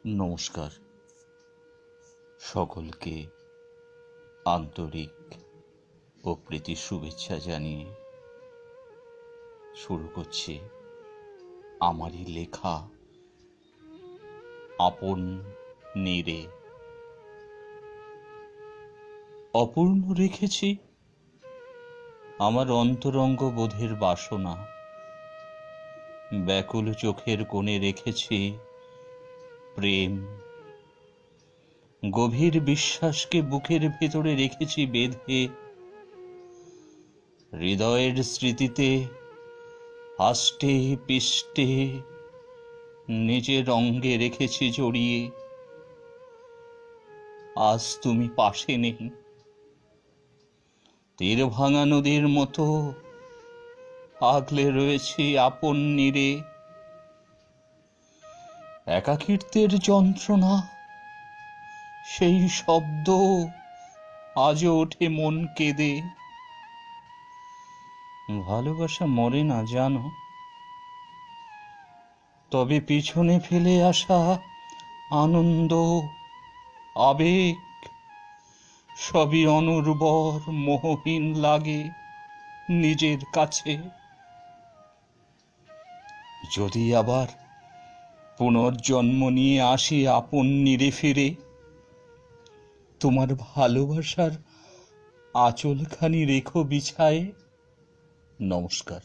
নমস্কার। সকলকে আন্তরিক ও প্রীতি শুভেচ্ছা জানিয়ে শুরু করছি আমারই লেখা আপন নীড়ে। অপূর্ণ রেখেছি আমার অন্তরঙ্গ বোধের বাসনা, ব্যাকুল চোখের কোণে রেখেছি প্রেম, গভীর বিশ্বাসকে বুকের ভেতরে রেখেছি বেঁধে, হৃদয়ের স্মৃতিতে আষ্টে পিষ্টে নিজের অঙ্গে রেখেছি জড়িয়ে। আজ তুমি পাশে নেই, তীর ভাঙা নদীর মতো আগলে রয়েছি আপন নীড়ে। একাকিত্বের যন্ত্রণা সেই শব্দ আজও ওঠে মন কেঁদে। ভালোবাসা মরে না জানো, তবে পিছনে ফেলে আসা আনন্দ আবেগ সবই অনুর্বর মোহহীন লাগে নিজের কাছে। যদি আবার পুনর্জন্ম নিয়ে আসি আপন নীড়ে ফিরে, তোমার ভালোবাসার আঁচলখানি রেখো বিছায়ে। নমস্কার।